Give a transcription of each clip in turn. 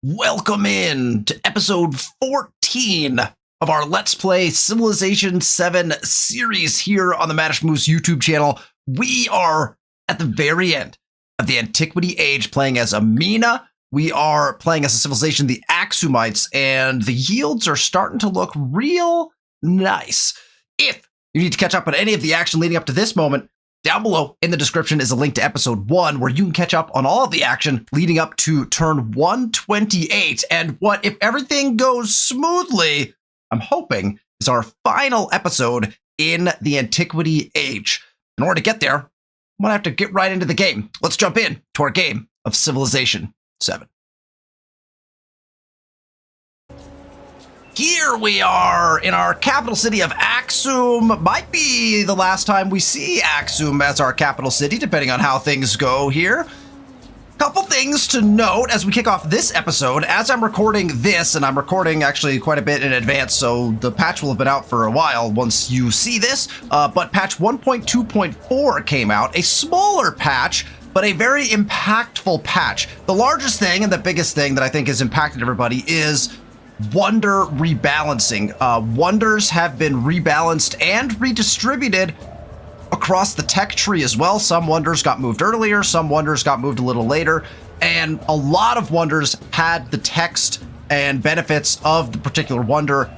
Welcome in to episode 14 of our Let's Play Civilization 7 series here on the Manish Moose YouTube channel. We are at the very end of the Antiquity Age playing as Amina. We are playing as a civilization, the Axumites, and the yields are starting to look real nice. If you need to catch up on any of the action leading up to this moment, down below in the description is a link to episode 1 where you can catch up on all of the action leading up to turn 128. And what, if everything goes smoothly, I'm hoping is our final episode in the Antiquity Age. In order to get there, I'm going to have to get right into the game. Let's jump in to our game of Civilization 7. Here we are in our capital city of Axum. Might be the last time we see Axum as our capital city, depending on how things go here. Couple things to note as we kick off this episode. As I'm recording this, and I'm recording actually quite a bit in advance, so the patch will have been out for a while once you see this, but patch 1.2.4 came out, a smaller patch, but a very impactful patch. The largest thing and the biggest thing that I think has impacted everybody is wonder rebalancing. Wonders have been rebalanced and redistributed across the tech tree as well. Some wonders got moved earlier, some wonders got moved a little later, and a lot of wonders had the text and benefits of the particular wonder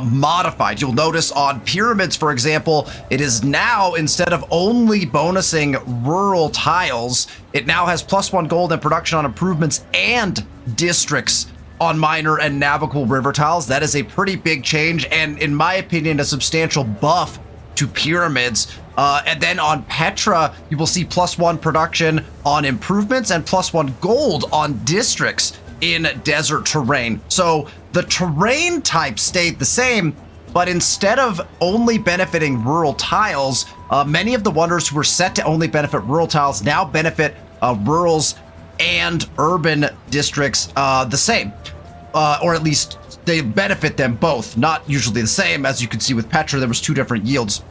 modified. You'll notice on pyramids, for example, it is now, instead of only bonusing rural tiles, it now has +1 gold and production on improvements and districts on minor and navigable river tiles. That is a pretty big change, and in my opinion, a substantial buff to pyramids. And then on Petra, you will see +1 production on improvements and +1 gold on districts in desert terrain. So the terrain type stayed the same, but instead of only benefiting rural tiles, many of the wonders who were set to only benefit rural tiles now benefit rurals and urban districts the same, or at least they benefit them both, not usually the same. As you can see with Petra, there was 2 different yields.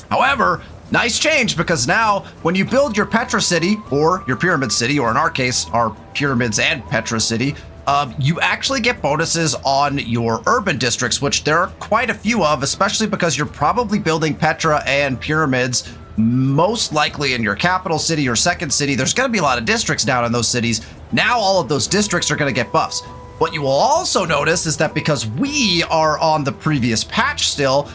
However, nice change, because now when you build your Petra city or your pyramid city, or in our case, our pyramids and Petra city, you actually get bonuses on your urban districts, which there are quite a few of, especially because you're probably building Petra and pyramids most likely in your capital city or second city. There's going to be a lot of districts down in those cities. Now all of those districts are going to get buffs. What you will also notice is that because we are on the previous patch still,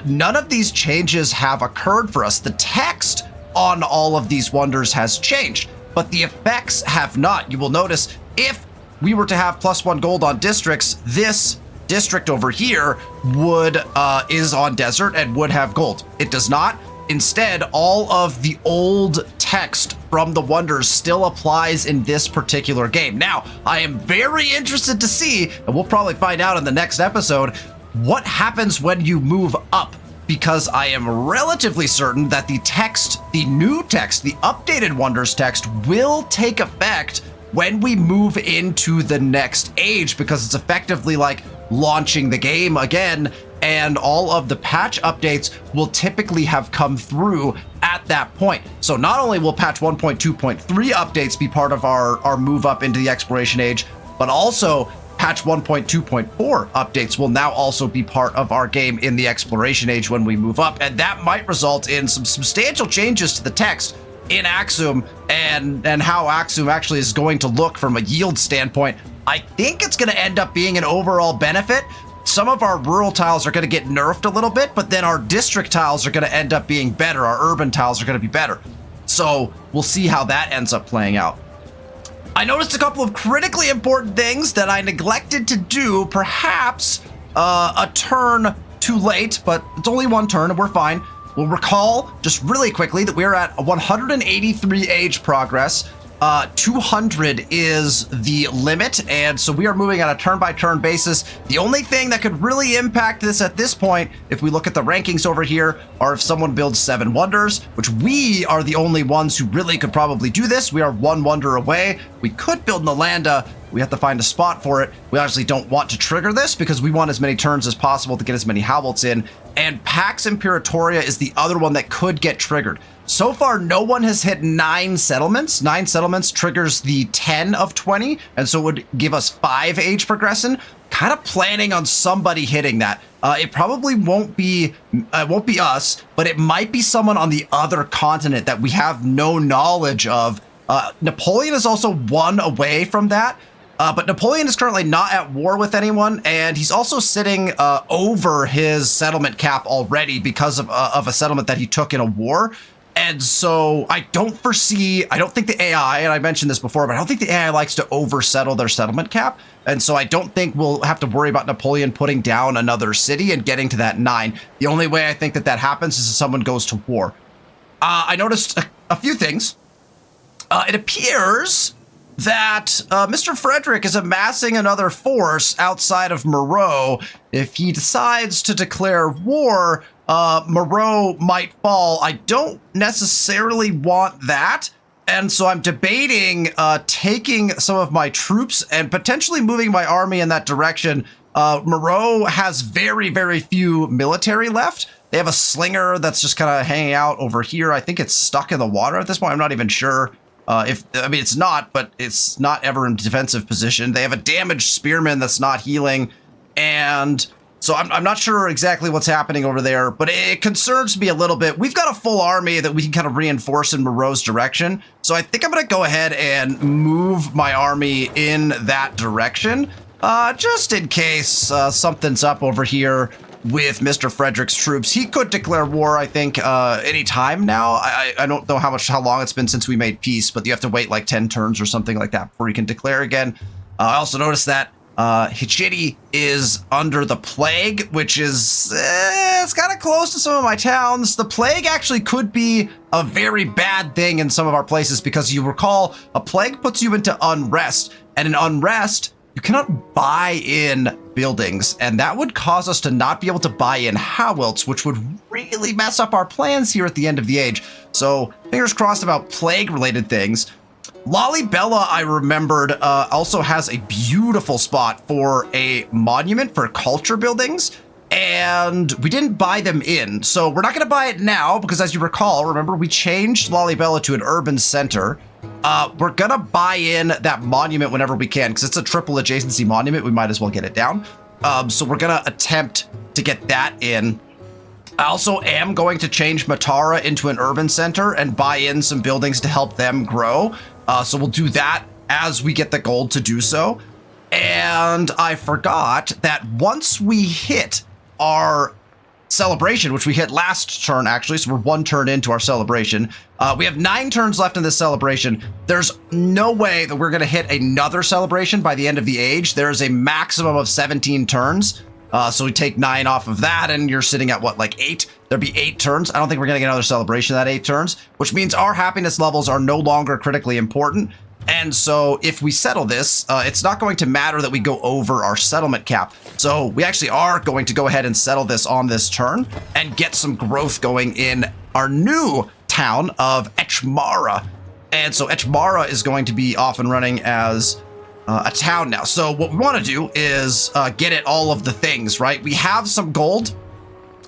none of these changes have occurred for us. The text on all of these wonders has changed, but the effects have not. You will notice if we were to have +1 gold on districts, this district over here is on desert and would have gold. It does not. Instead, all of the old text from the wonders still applies in this particular game. Now, I am very interested to see, and we'll probably find out in the next episode, what happens when you move up, because I am relatively certain that the text, the new text, the updated wonders text will take effect when we move into the next age, because it's effectively like launching the game again, and all of the patch updates will typically have come through at that point. So not only will patch 1.2.3 updates be part of our move up into the exploration age, but also patch 1.2.4 updates will now also be part of our game in the exploration age when we move up. And that might result in some substantial changes to the text in Axum and how Axum actually is going to look from a yield standpoint. I think it's going to end up being an overall benefit. Some of our rural tiles are going to get nerfed a little bit, but then our district tiles are going to end up being better. Our urban tiles are going to be better. So we'll see how that ends up playing out. I noticed a couple of critically important things that I neglected to do, perhaps a turn too late, but it's only 1 turn and we're fine. We'll recall just really quickly that we're at 183 age progress. 200 is the limit, and so we are moving on a turn-by-turn basis. The only thing that could really impact this at this point, if we look at the rankings over here, are if someone builds 7 wonders, which we are the only ones who really could probably do this. We are 1 wonder away. We could build Nalanda, We have to find a spot for it. We obviously don't want to trigger this because we want as many turns as possible to get as many Howlts in. And Pax Imperatoria is the other one that could get triggered. So far, no one has hit 9 settlements. 9 settlements triggers the 10 of 20, and so it would give us 5 age progression. Kind of planning on somebody hitting that. It probably won't be us, but it might be someone on the other continent that we have no knowledge of. Napoleon is also 1 away from that. But Napoleon is currently not at war with anyone, and he's also sitting over his settlement cap already because of a settlement that he took in a war. And so I don't think the AI, and I mentioned this before, but I don't think the AI likes to oversettle their settlement cap. And so I don't think we'll have to worry about Napoleon putting down another city and getting to that 9. The only way I think that happens is if someone goes to war. I noticed a few things. It appears that Mr. Frederick is amassing another force outside of Moreau. If he decides to declare war, Moreau might fall. I don't necessarily want that. And so I'm debating taking some of my troops and potentially moving my army in that direction. Moreau has very, very few military left. They have a slinger that's just kind of hanging out over here. I think it's stuck in the water at this point. I'm not even sure. It's not, but it's not ever in defensive position. They have a damaged spearman that's not healing. And so I'm not sure exactly what's happening over there, but it concerns me a little bit. We've got a full army that we can kind of reinforce in Moreau's direction. So I think I'm going to go ahead and move my army in that direction, just in case something's up over here with Mr. Frederick's troops. He could declare war, I think, any time now. I don't know how long it's been since we made peace, but you have to wait like 10 turns or something like that before you can declare again. I also noticed that Hichiti is under the plague, which is it's kind of close to some of my towns. The plague actually could be a very bad thing in some of our places because you recall a plague puts you into unrest, and in unrest you cannot buy in buildings, and that would cause us to not be able to buy in Howlts, which would really mess up our plans here at the end of the age. So fingers crossed about plague-related things. Lalibela, I remembered, also has a beautiful spot for a monument for culture buildings, and we didn't buy them in. So we're not going to buy it now because, as you recall, remember, we changed Lalibela to an urban center. We're going to buy in that monument whenever we can because it's a triple adjacency monument. We might as well get it down. So we're going to attempt to get that in. I also am going to change Matara into an urban center and buy in some buildings to help them grow. So we'll do that as we get the gold to do so. And I forgot that once we hit our celebration, which we hit last turn actually, so we're 1 turn into our celebration. We have 9 turns left in this celebration. There's no way that we're going to hit another celebration by the end of the age. There's a maximum of 17 turns. So we take 9 off of that, and you're sitting at what, like 8? There'd be 8 turns. I don't think we're going to get another celebration at 8 turns, which means our happiness levels are no longer critically important. And so if we settle this, it's not going to matter that we go over our settlement cap. So we actually are going to go ahead and settle this on this turn and get some growth going in our new town of Echmara. And so Echmara is going to be off and running as a town now. So what we want to do is get it all of the things, right? We have some gold,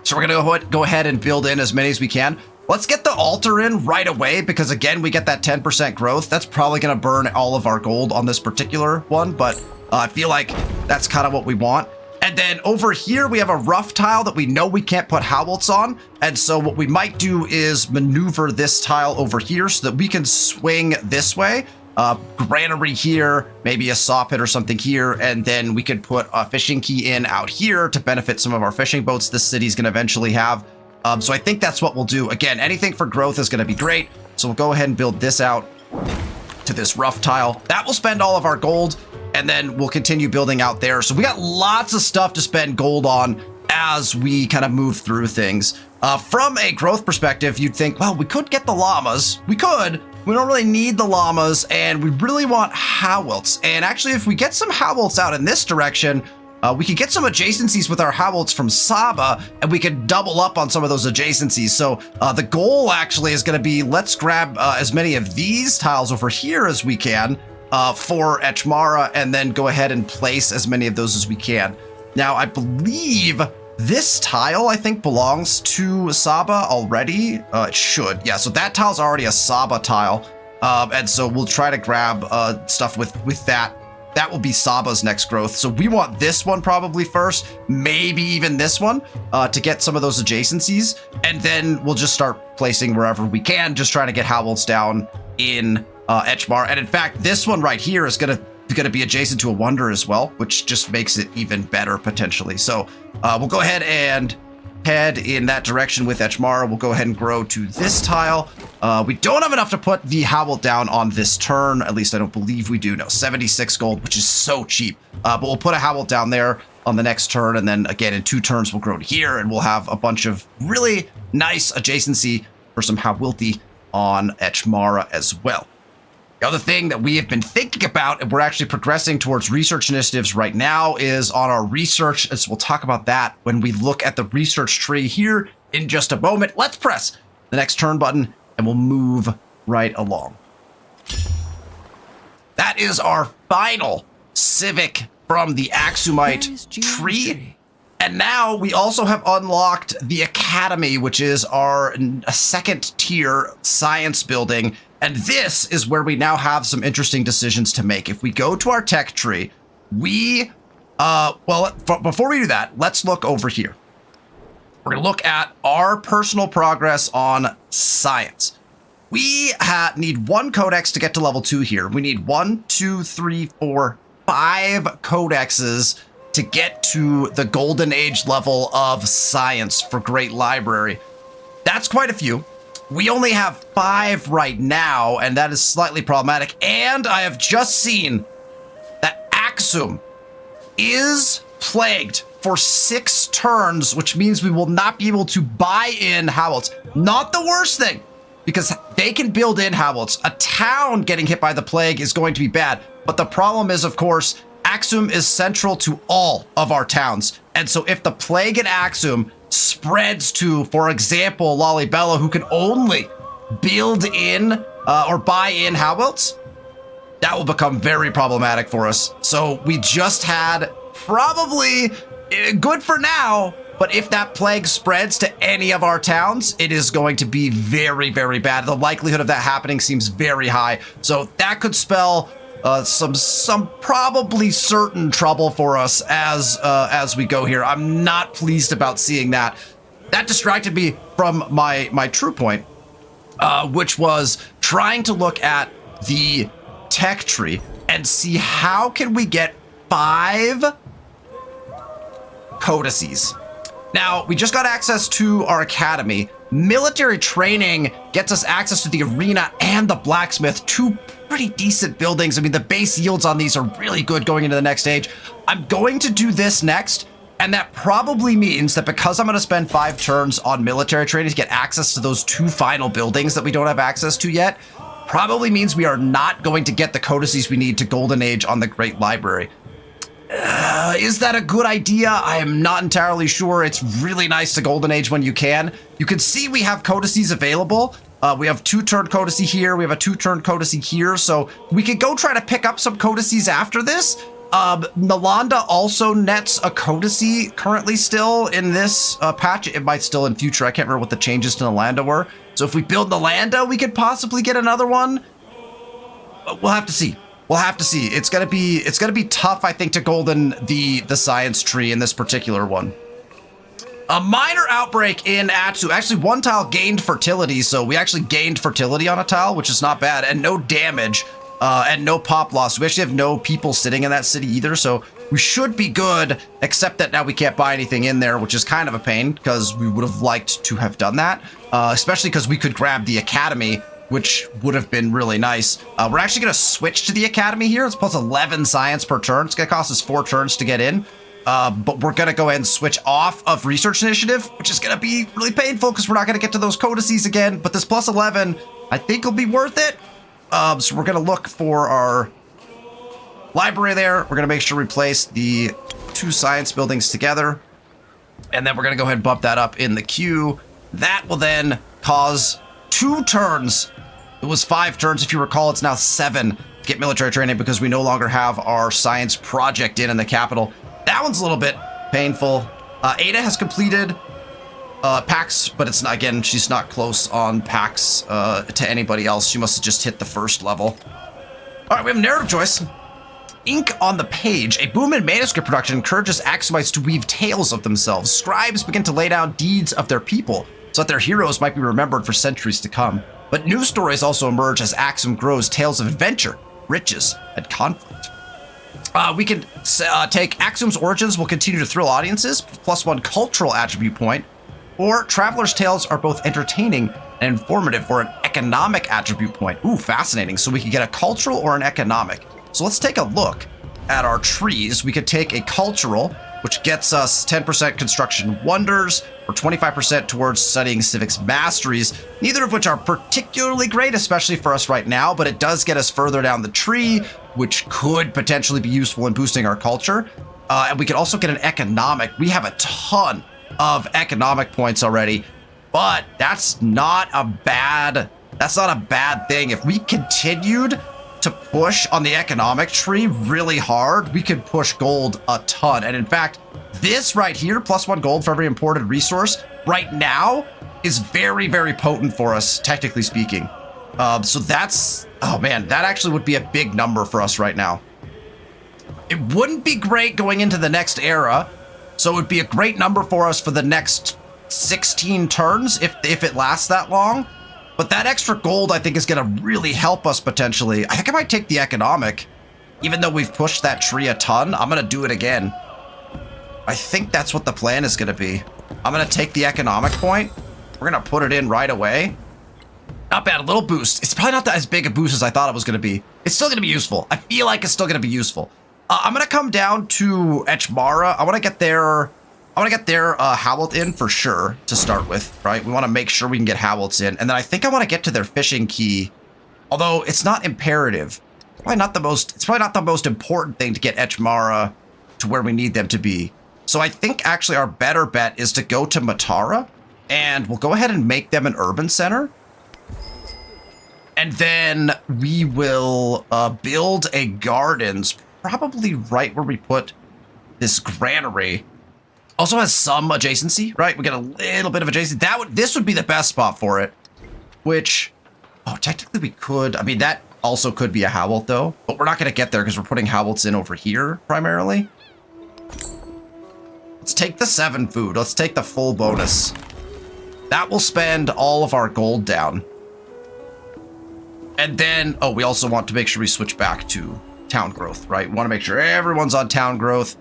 so we're going to go ahead and build in as many as we can. Let's get the altar in right away because, again, we get that 10% growth. That's probably going to burn all of our gold on this particular one, but I feel like that's kind of what we want. And then over here, we have a rough tile that we know we can't put Howlts on. And so what we might do is maneuver this tile over here so that we can swing this way. Granary here, maybe a saw pit or something here, and then we could put a fishing key in out here to benefit some of our fishing boats this city's going to eventually have. So I think that's what we'll do. Again, anything for growth is going to be great. So we'll go ahead and build this out to this rough tile. That will spend all of our gold, and then we'll continue building out there. So we got lots of stuff to spend gold on as we kind of move through things. From a growth perspective, you'd think, well, we could get the llamas. We could. We don't really need the llamas, and we really want Howlts. And actually, if we get some Howlts out in this direction, we could get some adjacencies with our Howlts from Saba, and we could double up on some of those adjacencies. So the goal actually is going to be, let's grab as many of these tiles over here as we can, for Etchmara, and then go ahead and place as many of those as we can. Now, I believe this tile, I think, belongs to Saba already. It should. Yeah, so that tile's already a Saba tile. And so we'll try to grab stuff with that. That will be Saba's next growth. So we want this one probably first, maybe even this one, to get some of those adjacencies. And then we'll just start placing wherever we can, just trying to get Howells down in Etchmar. And in fact, this one right here is gonna be adjacent to a Wonder as well, which just makes it even better potentially. So we'll go ahead and head in that direction with Etchmar. We'll go ahead and grow to this tile. We don't have enough to put the Howl down on this turn. At least I don't believe we do. No, 76 gold, which is so cheap. But we'll put a Howl down there on the next turn. And then again, in 2 turns, we'll grow to here and we'll have a bunch of really nice adjacency for some Howlty on Etchmara as well. The other thing that we have been thinking about, and we're actually progressing towards research initiatives right now, is on our research. So we'll talk about that when we look at the research tree here in just a moment. Let's press the next turn button and we'll move right along. That is our final Civic from the Axumite tree. And now we also have unlocked the Academy, which is our second tier science building. And this is where we now have some interesting decisions to make. If we go to our tech tree, before we do that, let's look over here. We're going to look at our personal progress on science. We need 1 codex to get to level 2 here. We need 1, 2, 3, 4, 5 codexes to get to the golden age level of science for Great Library. That's quite a few. We only have 5 right now, and that is slightly problematic. And I have just seen that Axum is plagued for 6 turns, which means we will not be able to buy in Howlts. Not the worst thing, because they can build in Howlts. A town getting hit by the plague is going to be bad. But the problem is, of course, Axum is central to all of our towns. And so if the plague in Axum spreads to, for example, Lalibela, who can only build in or buy in Howlts, that will become very problematic for us. So we just had probably good for now, but if that plague spreads to any of our towns, it is going to be very, very bad. The likelihood of that happening seems very high. So that could spell some probably certain trouble for us as we go here. I'm not pleased about seeing that. That distracted me from my true point, which was trying to look at the tech tree and see how can we get 5 codices. Now, we just got access to our academy. Military training gets us access to the arena and the blacksmith, 2 pretty decent buildings. I mean, the base yields on these are really good going into the next stage. I'm going to do this next, and that probably means that because I'm going to spend 5 turns on military training to get access to those 2 final buildings that we don't have access to yet, probably means we are not going to get the codices we need to Golden Age on the Great Library. Is that a good idea? I am not entirely sure. It's really nice to Golden Age when you can. You can see we have codices available. We have 2-turn codice here. We have a 2-turn codice here. So we could go try to pick up some codices after this. Nalanda also nets a codice currently still in this patch. It might still in future. I can't remember what the changes to Nalanda were. So if we build Nalanda, we could possibly get another one. But we'll have to see. We'll have to see. It's gonna be tough, I think, to golden the science tree in this particular one. A minor outbreak in Atsu. Actually, 1 tile gained fertility, so we actually gained fertility on a tile, which is not bad, and no damage, and no pop loss. We actually have no people sitting in that city either, so we should be good, except that now we can't buy anything in there, which is kind of a pain, because we would have liked to have done that, especially because we could grab the academy, which would have been really nice. We're actually going to switch to the academy here. It's plus 11 science per turn. It's going to cost us 4 turns to get in. But we're going to go ahead and switch off of research initiative, which is going to be really painful because we're not going to get to those codices again. But this plus 11, I think will be worth it. So we're going to look for our library there. We're going to make sure we place the 2 science buildings together. And then we're going to go ahead and bump that up in the queue. That will then cause 2 turns. It was 5 turns, if you recall. It's now 7 get military training because we no longer have our science project in the capital. That one's a little bit painful. Ada has completed PAX, but it's not, again, she's not close on PAX to anybody else. She must have just hit the first level. All right, we have narrative choice. Ink on the page. A boom in manuscript production encourages Axumites to weave tales of themselves. Scribes begin to lay down deeds of their people so that their heroes might be remembered for centuries to come. But new stories also emerge as Axum grows, tales of adventure, riches, and conflict. We can take Axum's origins will continue to thrill audiences, +1 cultural attribute point, or Traveler's Tales are both entertaining and informative for an economic attribute point. Ooh, fascinating. So we can get a cultural or an economic. So let's take a look at our trees. We could take a cultural, which gets us 10% construction wonders or 25% towards studying Civic's masteries, neither of which are particularly great, especially for us right now, but it does get us further down the tree, which could potentially be useful in boosting our culture. And we could also get an economic. We have a ton of economic points already, but that's not a bad thing. If we continued to push on the economic tree really hard, we could push gold a ton. And in fact, this right here, +1 gold for every imported resource, right now is very, very potent for us, technically speaking. So that's, oh man, that actually would be a big number for us right now. It wouldn't be great going into the next era, so it would be a great number for us for the next 16 turns if it lasts that long. But that extra gold, I think, is going to really help us potentially. I think I might take the economic. Even though we've pushed that tree a ton, I'm going to do it again. I think that's what the plan is going to be. I'm going to take the economic point. We're going to put it in right away. Not bad, a little boost. It's probably not as big a boost as I thought it was going to be. It's still going to be useful. I feel like it's still going to be useful. I'm going to come down to Echmara. I want to get their Howlett in for sure to start with, right? We want to make sure we can get Howletts in. And then I think I want to get to their fishing key, although it's not imperative. It's probably not the most important thing to get Echmara to where we need them to be. So I think actually our better bet is to go to Matara, and we'll go ahead and make them an urban center. And then we will build a gardens, probably right where we put this granary. Also has some adjacency, right? We get a little bit of adjacency. This would be the best spot for it, which, oh, technically we could. I mean, that also could be a Howlett though, but we're not going to get there because we're putting Howletts in over here primarily. Let's take the 7 food. Let's take the full bonus. That will spend all of our gold down. And then, oh, we also want to make sure we switch back to town growth, right? We want to make sure everyone's on town growth.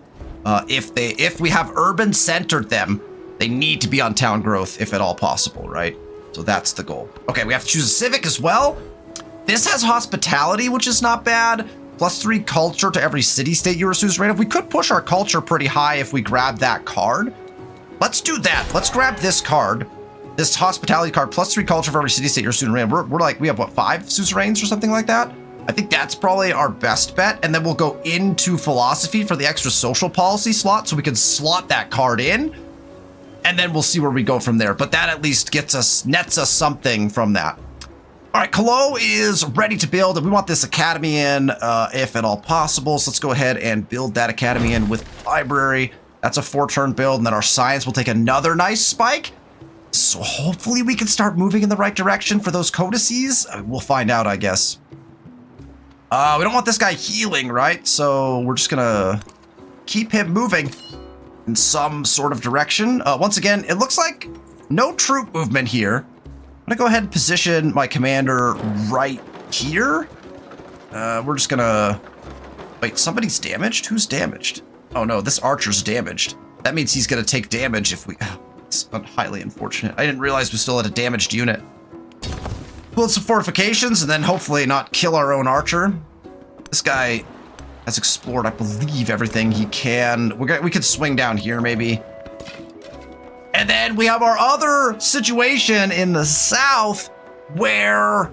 If we have urban centered them, they need to be on town growth if at all possible, right? So that's the goal. Okay, we have to choose a civic as well. This has hospitality, which is not bad. +3 culture to every city-state you resource rate. We could push our culture pretty high if we grab that card. Let's do that. Let's grab this card, this hospitality card, +3 culture for every city-state you're suzerain. We're like, we have what, 5 suzerains or something like that? I think that's probably our best bet. And then we'll go into philosophy for the extra social policy slot so we can slot that card in. And then we'll see where we go from there. But that at least nets us something from that. All right, Calo is ready to build, and we want this academy in if at all possible. So let's go ahead and build that academy in with library. That's a 4-turn build, and then our science will take another nice spike. So hopefully we can start moving in the right direction for those codices. We'll find out, I guess. We don't want this guy healing, right? So we're just gonna keep him moving in some sort of direction. Once again, it looks like no troop movement here. I'm gonna go ahead and position my commander right here. We're just gonna... Wait, somebody's damaged? Who's damaged? Oh no, this archer's damaged. That means he's gonna take damage if we... It's highly unfortunate. I didn't realize we still had a damaged unit. Build some fortifications and then hopefully not kill our own archer. This guy has explored, I believe, everything he can. We could swing down here maybe. And then we have our other situation in the south where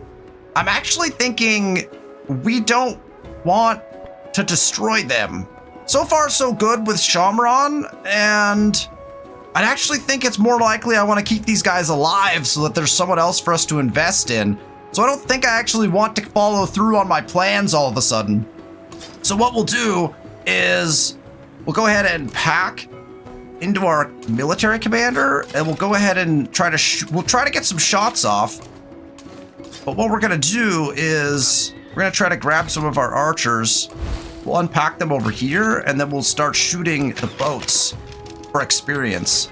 I'm actually thinking we don't want to destroy them. So far, so good with Shamron, and I actually think it's more likely I want to keep these guys alive so that there's someone else for us to invest in. So I don't think I actually want to follow through on my plans all of a sudden. So what we'll do is we'll go ahead and pack into our military commander, and we'll go ahead and try to get some shots off. But what we're gonna do is we're gonna try to grab some of our archers. We'll unpack them over here, and then we'll start shooting the boats for experience.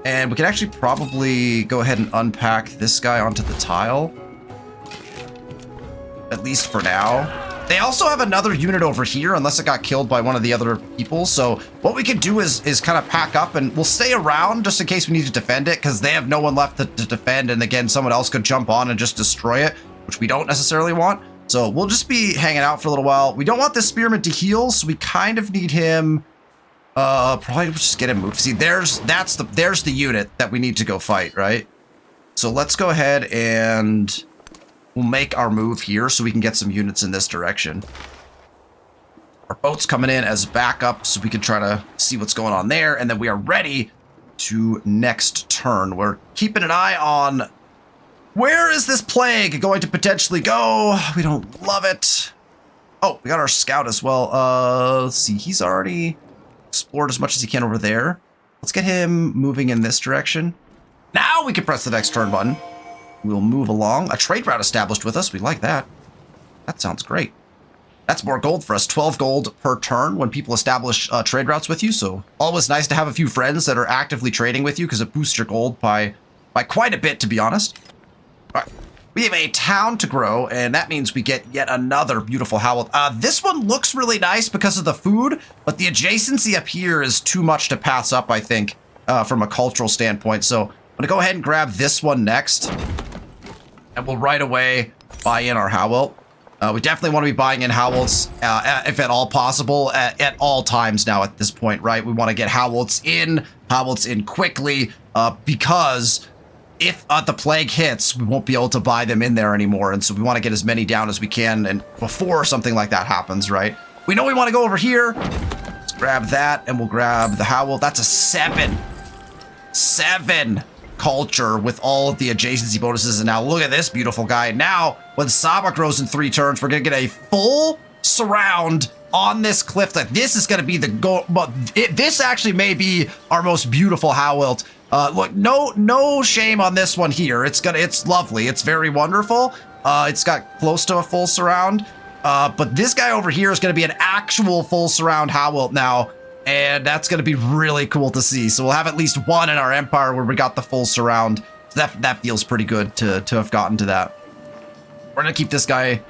And we can actually probably go ahead and unpack this guy onto the tile, at least for now. They also have another unit over here, unless it got killed by one of the other people. So what we can do is kind of pack up, and we'll stay around just in case we need to defend it, because they have no one left to defend. And again, someone else could jump on and just destroy it, which we don't necessarily want. So we'll just be hanging out for a little while. We don't want this spearman to heal, so we kind of need him. Probably just get him moved. See, there's the unit that we need to go fight, right? So let's go ahead and we'll make our move here so we can get some units in this direction. Our boat's coming in as backup so we can try to see what's going on there. And then we are ready to next turn. We're keeping an eye on where is this plague going to potentially go. We don't love it. Oh, we got our scout as well. Let's see. He's already explored as much as he can over there. Let's get him moving in this direction. Now we can press the next turn button. We'll move along. A trade route established with us. We like that. That sounds great. That's more gold for us. 12 gold per turn when people establish trade routes with you. So always nice to have a few friends that are actively trading with you because it boosts your gold by quite a bit, to be honest. All right. We have a town to grow, and that means we get yet another beautiful howl. This one looks really nice because of the food, but the adjacency up here is too much to pass up, I think, from a cultural standpoint. So I'm going to go ahead and grab this one next. And we'll right away buy in our Howell. We definitely want to be buying in Howells, if at all possible, at all times now at this point, right? We want to get Howells in quickly, because if the plague hits, we won't be able to buy them in there anymore. And so we want to get as many down as we can and before something like that happens, right? We know we want to go over here. Let's grab that, and we'll grab the Howell. That's a 7 culture with all of the adjacency bonuses. And now look at this beautiful guy. Now, when Saba grows in 3 turns, we're going to get a full surround on this cliff. Like, this is going to be the goal. But this actually may be our most beautiful Howelt. Look, no shame on this one here. It's lovely. It's very wonderful. It's got close to a full surround. But this guy over here is going to be an actual full surround Howelt now. And that's going to be really cool to see. So we'll have at least one in our empire where we got the full surround. So that feels pretty good to have gotten to that. We're going to keep this guy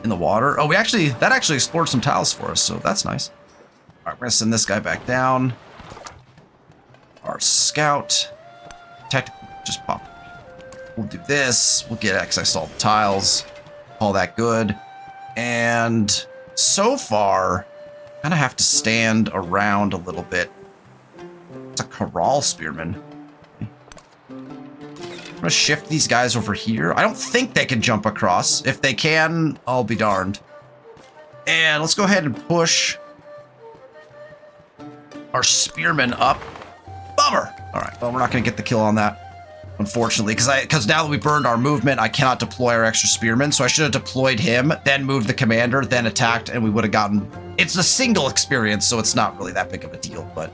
in the water. Oh, that actually explored some tiles for us. So that's nice. All right, we're going to send this guy back down. Our scout. Technically, just pop. We'll do this. We'll get access to all the tiles. All that good. And so far, kind of have to stand around a little bit. It's a corral spearman. I'm gonna shift these guys over here. I don't think they can jump across. If they can, I'll be darned. And let's go ahead and push our spearman up. Bummer. All right, well, we're not gonna get the kill on that, unfortunately, because now that we burned our movement, I cannot deploy our extra spearman. So I should have deployed him, then moved the commander, then attacked, and we would have gotten. It's a single experience, so it's not really that big of a deal, but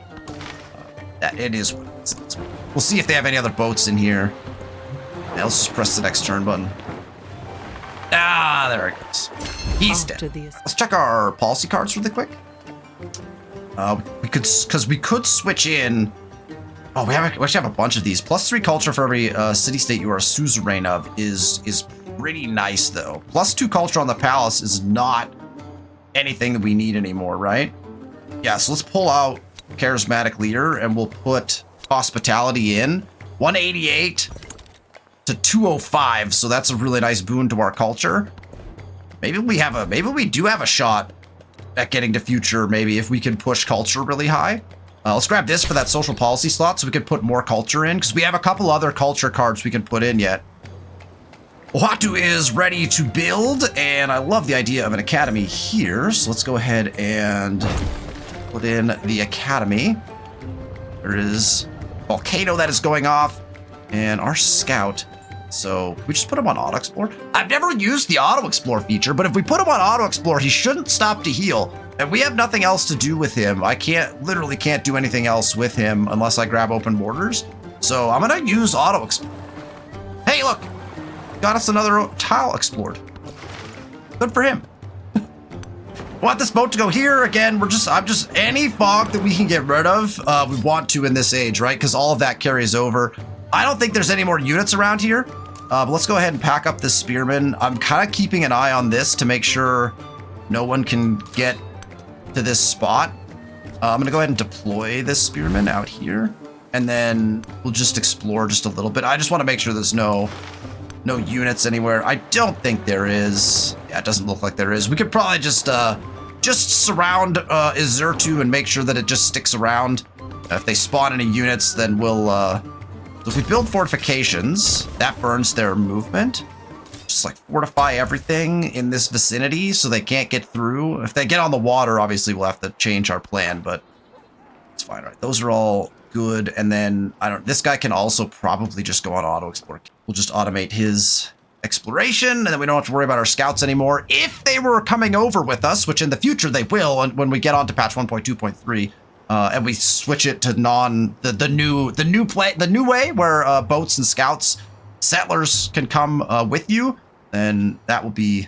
it is what it is. We'll see if they have any other boats in here. Yeah, let's just press the next turn button. Ah, there it goes. He's dead. Let's check our policy cards really quick. We could switch in. Oh, we actually have a bunch of these. +3 culture for every city-state you are a suzerain of is pretty nice, though. +2 culture on the palace is not anything that we need anymore, right? Yeah, so let's pull out charismatic leader, and we'll put hospitality in. 188 to 205, so that's a really nice boon to our culture. Maybe we do have a shot at getting to future, maybe, if we can push culture really high. Let's grab this for that social policy slot so we can put more culture in, because we have a couple other culture cards we can put in yet. Oatu is ready to build, and I love the idea of an academy here. So let's go ahead and put in the academy. There is a volcano that is going off, and our scout So we just put him on auto explore. I've never used the auto explore feature, but if we put him on auto explore, he shouldn't stop to heal. And we have nothing else to do with him. I literally can't do anything else with him unless I grab open borders. So I'm gonna use auto explore. Hey, look, got us another tile explored. Good for him. Want this boat to go here again? I'm just any fog that we can get rid of. We want to in this age, right? Because all of that carries over. I don't think there's any more units around here. But let's go ahead and pack up this spearman. I'm kind of keeping an eye on this to make sure no one can get to this spot. I'm gonna go ahead and deploy this spearman out here, and then we'll just explore just a little bit. I just want to make sure there's no units anywhere. I don't think there is. Yeah, it doesn't look like there is. We could probably just surround Izertu and make sure that it just sticks around. If they spawn any units, then we'll so if we build fortifications, that burns their movement. Just like fortify everything in this vicinity so they can't get through. If they get on the water, obviously we'll have to change our plan, but it's fine. All right, those are all good. And then this guy can also probably just go on auto explore. We'll just automate his exploration, and then we don't have to worry about our scouts anymore. If they were coming over with us, which in the future they will, and when we get on to patch 1.2.3, and we switch it to the new way where boats and scouts, settlers can come with you, then that will be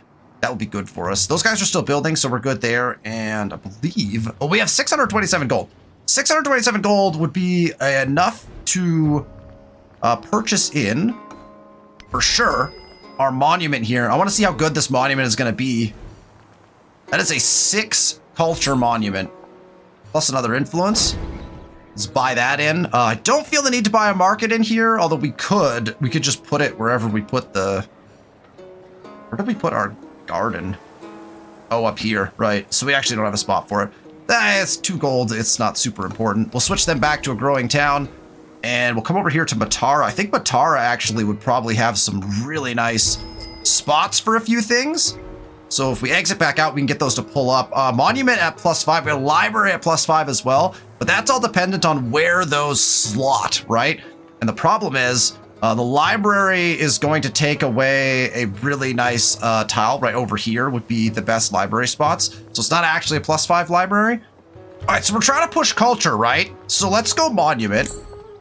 good for us. Those guys are still building, so we're good there. And I believe we have 627 gold. 627 gold would be enough to purchase in, for sure, our monument here. I want to see how good this monument is going to be. That is a 6 culture monument, plus another influence. Let's buy that in. I don't feel the need to buy a market in here, although we could just put it wherever we put where did we put our garden? Oh, up here, right. So we actually don't have a spot for it. It's 2 gold. It's not super important. We'll switch them back to a growing town, and we'll come over here to Matara. I think Matara actually would probably have some really nice spots for a few things. So if we exit back out, we can get those to pull up. Monument at +5. We have a library at +5 as well, but that's all dependent on where those slot, right? And the problem is the library is going to take away a really nice tile. Right over here would be the best library spots. So it's not actually a +5 library. All right, so we're trying to push culture, right? So let's go monument.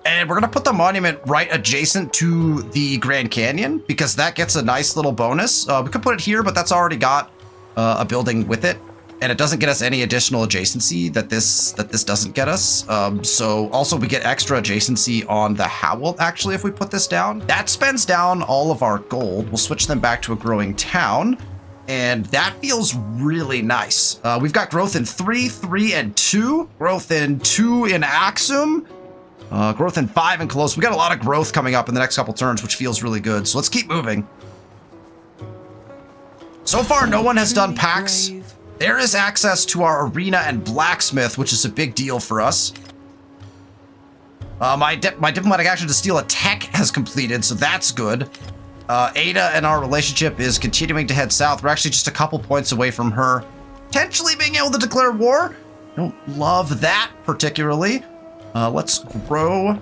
And we're going to put the monument right adjacent to the Grand Canyon because that gets a nice little bonus. We could put it here, but that's already got a building with it. And it doesn't get us any additional adjacency that this doesn't get us. So also we get extra adjacency on the Howl, actually, if we put this down. That spends down all of our gold. We'll switch them back to a growing town. And that feels really nice. We've got growth in 3, 3, and 2. Growth in 2 in Axum. Growth in 5 in Colosse. We got a lot of growth coming up in the next couple turns, which feels really good. So let's keep moving. So far, no one has done packs. There is access to our arena and blacksmith, which is a big deal for us. My diplomatic action to steal a tech has completed, so that's good. Ada and our relationship is continuing to head south. We're actually just a couple points away from her potentially being able to declare war. Don't love that particularly. Let's grow.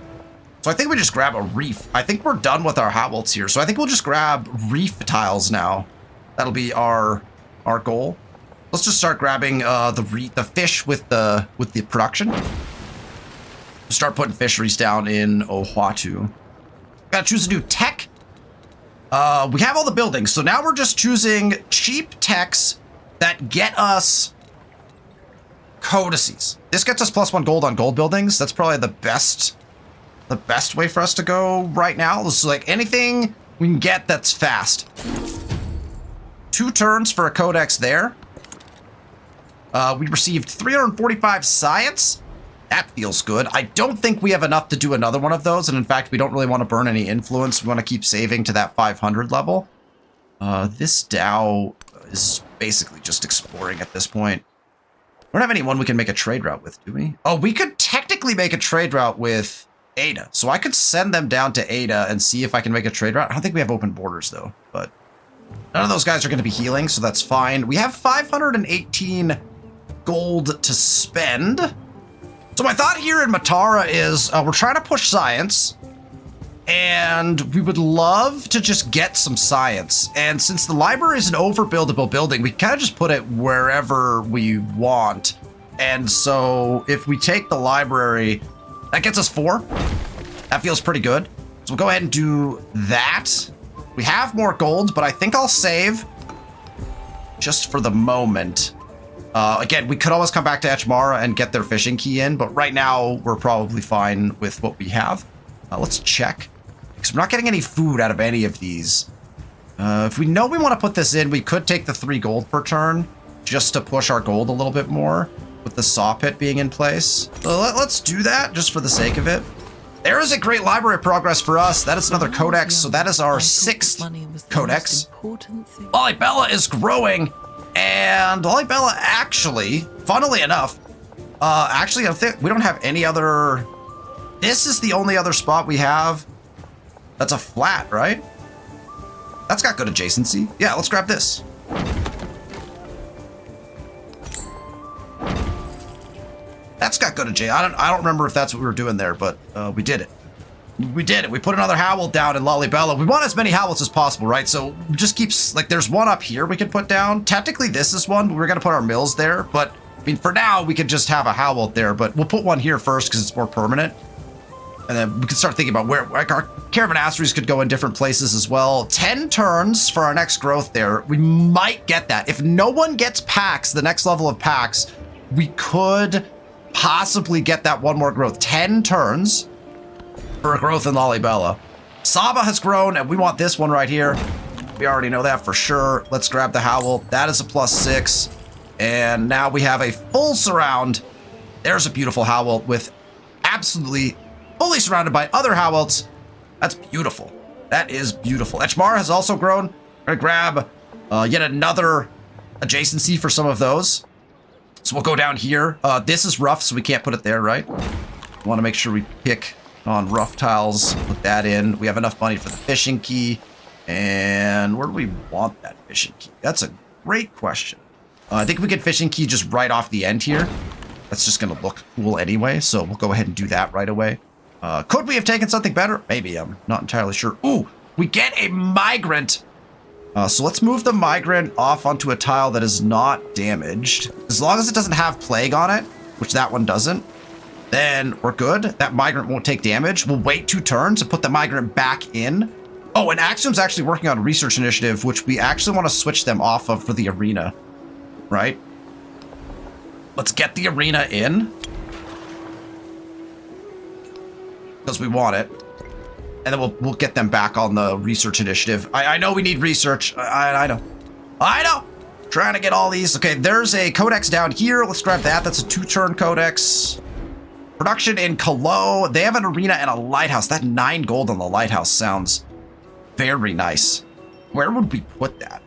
So I think we just grab a reef. I think we're done with our Howlts here. So I think we'll just grab reef tiles now. That'll be our goal. Let's just start grabbing the fish with the production. Start putting fisheries down in Oahu. Gotta choose a new tech. We have all the buildings, so now we're just choosing cheap techs that get us codices. This gets us +1 gold on gold buildings. That's probably the best way for us to go right now. This is like anything we can get that's fast. 2 turns for a codex there. We received 345 science. That feels good. I don't think we have enough to do another one of those. And in fact, we don't really want to burn any influence. We want to keep saving to that 500 level. This Dow is basically just exploring at this point. We don't have anyone we can make a trade route with, do we? Oh, we could technically make a trade route with Ada. So I could send them down to Ada and see if I can make a trade route. I don't think we have open borders though, but none of those guys are going to be healing, so that's fine. We have 518 gold to spend. So my thought here in Matara is we're trying to push science, And we would love to just get some science. And since the library is an overbuildable building, we kind of just put it wherever we want. And so if we take the library, that gets us 4. That feels pretty good. So we'll go ahead and do that. We have more gold, but I think I'll save just for the moment. Again, we could always come back to Etchmara and get their fishing key in, but right now we're probably fine with what we have. Let's check, because we're not getting any food out of any of these. If we know we want to put this in, we could take the 3 gold per turn just to push our gold a little bit more with the saw pit being in place. So let's do that just for the sake of it. There is a great library progress for us. That is another codex, so that is our 6th codex. Lollibella is growing. And Lollibella actually, funnily enough, actually I think we don't have any other, this is the only other spot we have that's a flat, right? That's got good adjacency. Yeah, let's grab this. That's got good adjacency. I don't remember if that's what we were doing there, but we did it. We did it. We put another Howl down in Lollibella. We want as many Howls as possible, right? So just keeps, like, there's one up here we could put down. Technically, this is one. We're going to put our mills there. But, I mean, for now, we could just have a Howl there. But we'll put one here first because it's more permanent. And then we can start thinking about where, like, our caravanasseries could go in different places as well. 10 turns for our next growth there. We might get that. If no one gets packs, the next level of packs, we could possibly get that one more growth. 10 turns for a growth in Lollibella. Saba has grown, and we want this one right here. We already know that for sure. Let's grab the Howl. That is a +6. And now we have a full surround. There's a beautiful Howl with absolutely fully surrounded by other Howls. That's beautiful. That is beautiful. Etchmara has also grown. We're gonna grab yet another adjacency for some of those. So we'll go down here. This is rough, so we can't put it there, right? We want to make sure we pick on rough tiles, put that in. We have enough money for the fishing key. And where do we want that fishing key? That's a great question. I think we get fishing key just right off the end here. That's just going to look cool anyway, so we'll go ahead and do that right away. Could we have taken something better? Maybe, I'm not entirely sure. Ooh, we get a migrant. So let's move the migrant off onto a tile that is not damaged. As long as it doesn't have plague on it, which that one doesn't, then we're good. That migrant won't take damage. We'll wait 2 turns and put the migrant back in. Oh, and Axiom's actually working on a research initiative, which we actually want to switch them off of for the arena, right? Let's get the arena in, because we want it. And then we'll get them back on the research initiative. I know we need research. I know. Trying to get all these. Okay, there's a codex down here. Let's grab that. That's a 2-turn codex. Production in Calo. They have an arena and a lighthouse. That 9 gold on the lighthouse sounds very nice. Where would we put that?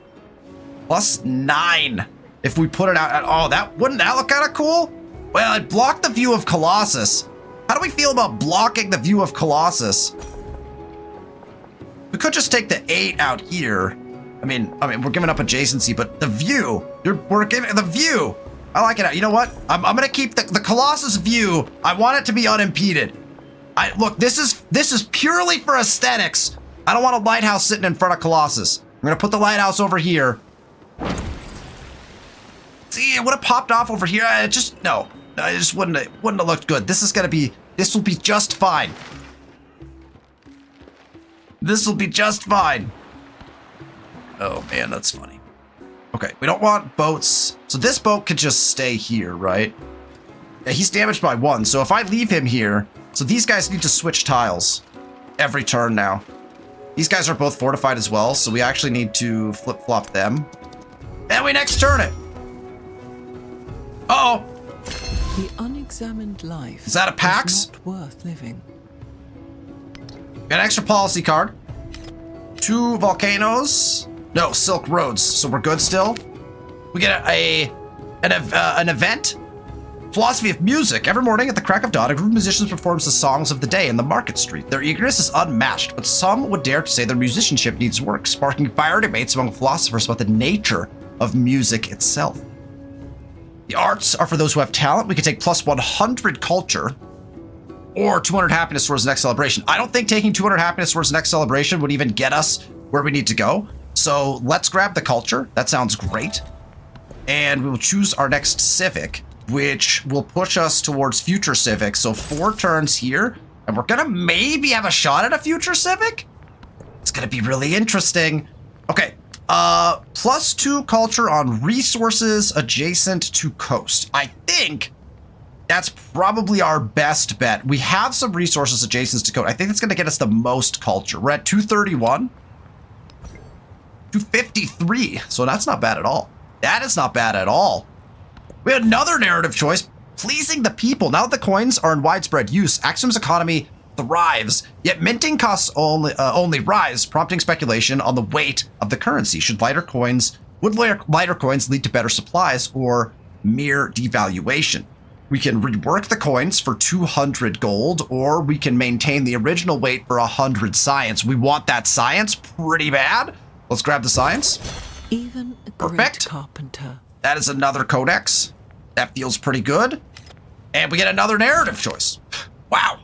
+9 if we put it out at all. Wouldn't that look kind of cool? Well, it blocked the view of Colossus. How do we feel about blocking the view of Colossus? We could just take the 8 out here. I mean, we're giving up adjacency, but the view, we're giving the view. I like it. You know what? I'm gonna keep the Colossus view. I want it to be unimpeded. Look, this is purely for aesthetics. I don't want a lighthouse sitting in front of Colossus. I'm gonna put the lighthouse over here. See, it would have popped off over here. It just wouldn't have looked good. This will be just fine. This will be just fine. Oh man, that's funny. Okay, we don't want boats. So this boat could just stay here, right? Yeah, he's damaged by 1. So if I leave him here, so these guys need to switch tiles every turn now. These guys are both fortified as well, so we actually need to flip-flop them. And we next turn it. Uh-oh. The unexamined life is that a PAX? is not worth living. Got an extra policy card. 2 volcanoes. No, Silk Roads. So we're good still. We get an event. Philosophy of music. Every morning at the crack of dawn, a group of musicians performs the songs of the day in the market street. Their eagerness is unmatched, but some would dare to say their musicianship needs work, sparking fire debates among philosophers about the nature of music itself. The arts are for those who have talent. We can take +100 culture. or 200 happiness towards the next celebration. I don't think taking 200 happiness towards the next celebration would even get us where we need to go. So let's grab the culture. That sounds great. And we will choose our next Civic, which will push us towards future Civic. So 4 turns here, and we're gonna maybe have a shot at a future Civic. It's gonna be really interesting. Okay, +2 culture on resources adjacent to coast. I think that's probably our best bet. We have some resources adjacent to coast. I think that's gonna get us the most culture. We're at 231. 253, so that's not bad at all. That is not bad at all. We had another narrative choice, pleasing the people. Now that the coins are in widespread use, Axum's economy thrives, yet minting costs only rise, prompting speculation on the weight of the currency. Would lighter coins lead to better supplies or mere devaluation? We can rework the coins for 200 gold, or we can maintain the original weight for 100 science. We want that science pretty bad. Let's grab the science. Even a Perfect. great carpenter. That is another codex. That feels pretty good. And we get another narrative choice. Wow.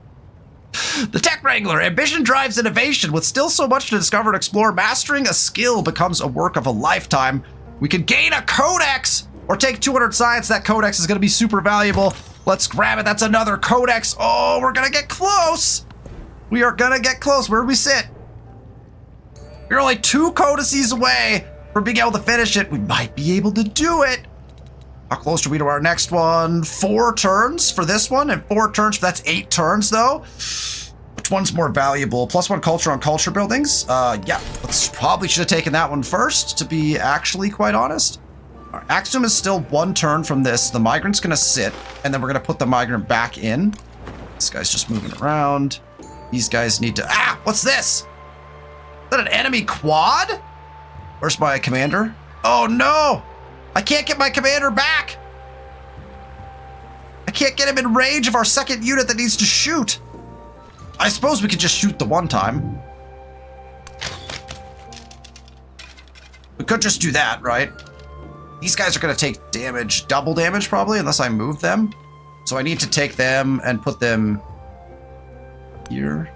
The Tech Wrangler. Ambition drives innovation. With still so much to discover and explore, mastering a skill becomes a work of a lifetime. We can gain a codex or take 200 science. That codex is going to be super valuable. Let's grab it. That's another codex. Oh, we're going to get close. We are going to get close. Where do we sit? We're only 2 codices away from being able to finish it. We might be able to do it. How close are we to our next one? 4 turns for this one and 4 turns. That's 8 turns though. Which one's more valuable? +1 culture on culture buildings. Yeah, let's probably should have taken that one first, to be actually quite honest. All right, Axum is still 1 turn from this. The migrant's gonna sit, and then we're gonna put the migrant back in. This guy's just moving around. These guys need to, what's this? Is that an enemy quad? Where's my commander? Oh no! I can't get my commander back! I can't get him in range of our second unit that needs to shoot. I suppose we could just shoot the one time. We could just do that, right? These guys are gonna take damage, double damage probably, unless I move them. So I need to take them and put them here.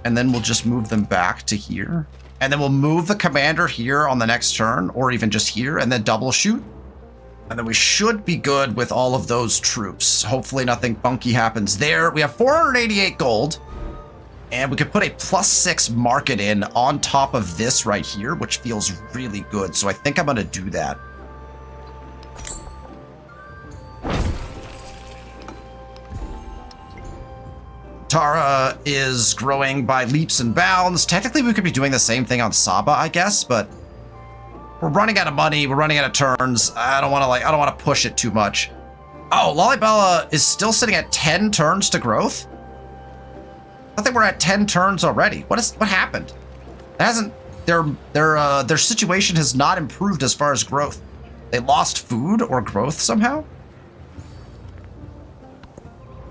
And then we'll just move them back to here. And then we'll move the commander here on the next turn, or even just here, and then double shoot. And then we should be good with all of those troops. Hopefully nothing funky happens there. We have 488 gold. And we could put a +6 market in on top of this right here, which feels really good. So I think I'm gonna do that. Tara is growing by leaps and bounds. Technically, we could be doing the same thing on Saba, I guess, but we're running out of money. We're running out of turns. I don't want to push it too much. Oh, Lollibella is still sitting at 10 turns to growth. I think we're at 10 turns already. What happened? It hasn't. Their situation has not improved as far as growth. They lost food or growth somehow.